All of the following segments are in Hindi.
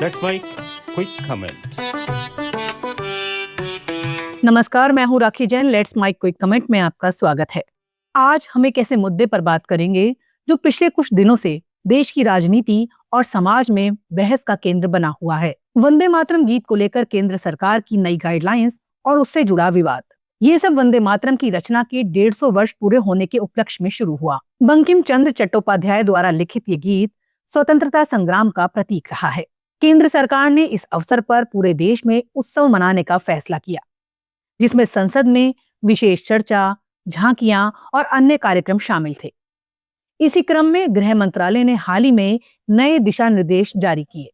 Let's make quick comment. नमस्कार, मैं हूँ Rakhi Jain. Let's make quick comment में आपका स्वागत है। आज हम एक ऐसे मुद्दे पर बात करेंगे जो पिछले कुछ दिनों से देश की राजनीति और समाज में बहस का केंद्र बना हुआ है। वंदे मातरम गीत को लेकर केंद्र सरकार की नई गाइडलाइंस और उससे जुड़ा विवाद। ये सब वंदे मातरम की रचना के 150 वर्ष पूरे होने के उपलक्ष्य में शुरू हुआ। बंकिम चंद्र चट्टोपाध्याय द्वारा लिखित ये गीत स्वतंत्रता संग्राम का प्रतीक रहा है। केंद्र सरकार ने इस अवसर पर पूरे देश में उत्सव मनाने का फैसला किया, जिसमें संसद में विशेष चर्चा, झांकियां और अन्य कार्यक्रम शामिल थे। इसी क्रम में गृह मंत्रालय ने हाल ही में नए दिशा निर्देश जारी किए,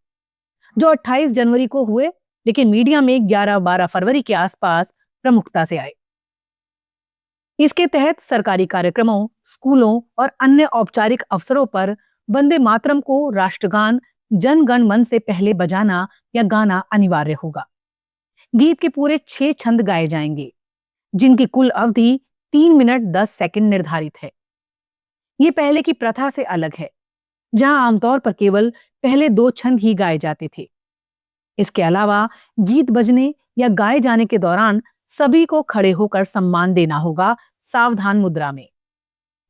जो 28 जनवरी को हुए, लेकिन मीडिया में 11-12 फरवरी के आसपास प्रमुखता से आए। इसके तहत सरकारी कार्यक्रमों, स्कूलों और अन्य औपचारिक अवसरों पर वंदे मातरम को राष्ट्रगान जन गण मन से पहले बजाना या गाना अनिवार्य होगा। गीत के पूरे 6 छंद गाए जाएंगे, जिनकी कुल अवधि 3 मिनट 10 सेकंड निर्धारित है। ये पहले की प्रथा से अलग है, जहां आमतौर पर केवल पहले 2 छंद ही गाए जाते थे। इसके अलावा गीत बजने या गाए जाने के दौरान सभी को खड़े होकर सम्मान देना होगा, सावधान मुद्रा में।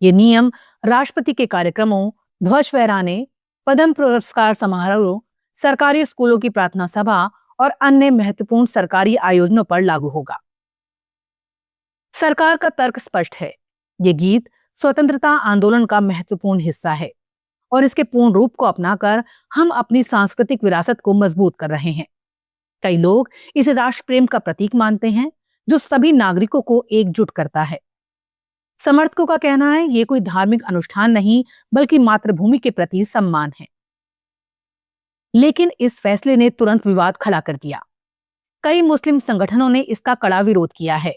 ये नियम राष्ट्रपति के कार्यक्रमों, ध्वज फहराने, पद्म पुरस्कार समारोह, सरकारी स्कूलों की प्रार्थना सभा और अन्य महत्वपूर्ण सरकारी आयोजनों पर लागू होगा। सरकार का तर्क स्पष्ट है। ये गीत स्वतंत्रता आंदोलन का महत्वपूर्ण हिस्सा है और इसके पूर्ण रूप को अपनाकर हम अपनी सांस्कृतिक विरासत को मजबूत कर रहे हैं। कई लोग इसे राष्ट्र प्रेम का प्रतीक मानते हैं, जो सभी नागरिकों को एकजुट करता है। समर्थकों का कहना है ये कोई धार्मिक अनुष्ठान नहीं, बल्कि मातृभूमि के प्रति सम्मान है। लेकिन इस फैसले ने तुरंत विवाद खड़ा कर दिया। कई मुस्लिम संगठनों ने इसका कड़ा विरोध किया है।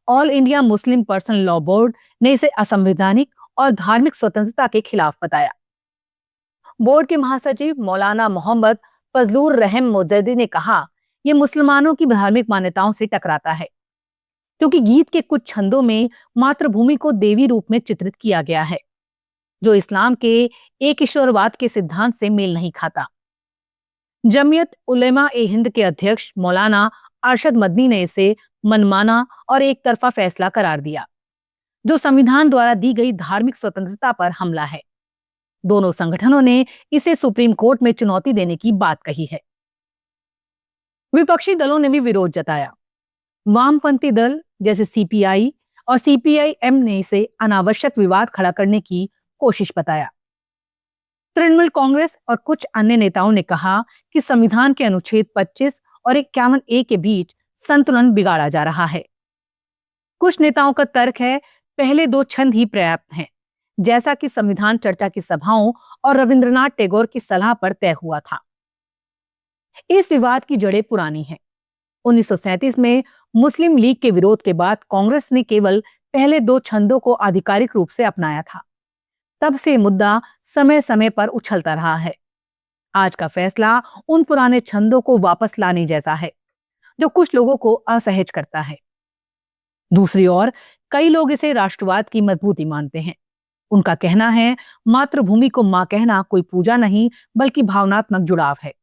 All India Muslim personal law board ने इसे असंवैधानिक और धार्मिक स्वतंत्रता के खिलाफ बताया। बोर्ड के महासचिव मौलाना मोहम्मद फजलुर रहम मोजद्दी ने कहा, यह मुसलमानों की धार्मिक मान्यताओं से टकराता है, क्योंकि गीत के कुछ छंदों में मातृभूमि को देवी रूप में चित्रित किया गया है, जो इस्लाम के एक ईश्वरवाद के सिद्धांत से मेल नहीं खाता। जमीयत उलेमा ए हिंद के अध्यक्ष मौलाना अरशद मदनी ने इसे मनमाना और एक तरफा फैसला करार दिया, जो संविधान द्वारा दी गई धार्मिक स्वतंत्रता पर हमला है। दोनों संगठनों ने इसे सुप्रीम कोर्ट में चुनौती देने की बात कही है। विपक्षी दलों ने भी विरोध जताया। वामपंथी दल जैसे सीपीआई और सीपीआई-एम ने इसे अनावश्यक विवाद खड़ा करने की कोशिश बताया। तृणमूल कांग्रेस और कुछ अन्य नेताओं ने कहा कि संविधान के अनुच्छेद 25 और 51A के बीच संतुलन बिगाड़ा जा रहा है। कुछ नेताओं का तर्क है पहले 2 छंद ही पर्याप्त हैं, जैसा कि संविधान चर्चा की सभाओं और रविंद्रनाथ टैगोर की सलाह पर तय हुआ था। इस विवाद की जड़ें पुरानी हैं। 1937 में मुस्लिम लीग के विरोध के बाद कांग्रेस ने केवल पहले 2 छंदों को आधिकारिक रूप से अपनाया था। तब से मुद्दा समय समय पर उछलता रहा है। आज का फैसला उन पुराने छंदों को वापस लाने जैसा है, जो कुछ लोगों को असहज करता है। दूसरी ओर कई लोग इसे राष्ट्रवाद की मजबूती मानते हैं। उनका कहना है मातृभूमि को मां कहना कोई पूजा नहीं, बल्कि भावनात्मक जुड़ाव है।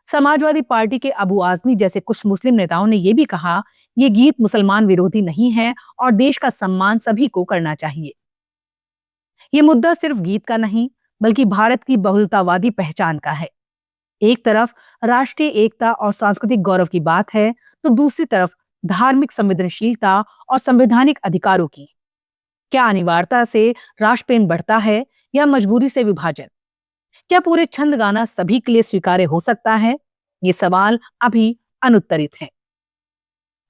समाजवादी पार्टी के अबू आजमी जैसे कुछ मुस्लिम नेताओं ने यह भी कहा, यह गीत मुसलमान विरोधी नहीं है और देश का सम्मान सभी को करना चाहिए। यह मुद्दा सिर्फ गीत का नहीं, बल्कि भारत की बहुलतावादी पहचान का है। एक तरफ राष्ट्रीय एकता और सांस्कृतिक गौरव की बात है, तो दूसरी तरफ धार्मिक संवेदनशीलता और संवैधानिक अधिकारों की। क्या अनिवार्यता से राष्ट्र प्रेम बढ़ता है या मजबूरी से विभाजन? क्या पूरे छंद गाना सभी के लिए स्वीकार्य हो सकता है? ये सवाल अभी अनुत्तरित है।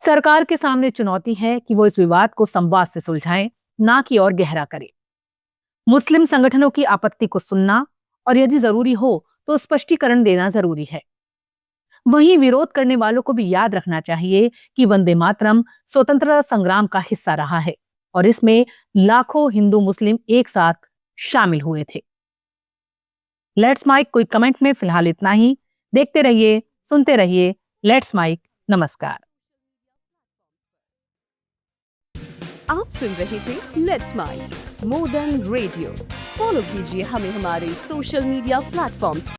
सरकार के सामने चुनौती है कि वो इस विवाद को संवाद से सुलझाए, ना कि और गहरा करे। मुस्लिम संगठनों की आपत्ति को सुनना और यदि जरूरी हो तो स्पष्टीकरण देना जरूरी है। वहीं विरोध करने वालों को भी याद रखना चाहिए कि वंदे मातरम स्वतंत्रता संग्राम का हिस्सा रहा है और इसमें लाखों हिंदू मुस्लिम एक साथ शामिल हुए थे। लेट्स माइक कोई कमेंट में फिलहाल इतना ही। देखते रहिए, सुनते रहिए लेट्स माइक। नमस्कार। आप सुन रहे थे let's mike more than radio. Follow कीजिए हमें हमारे सोशल मीडिया प्लेटफॉर्म्स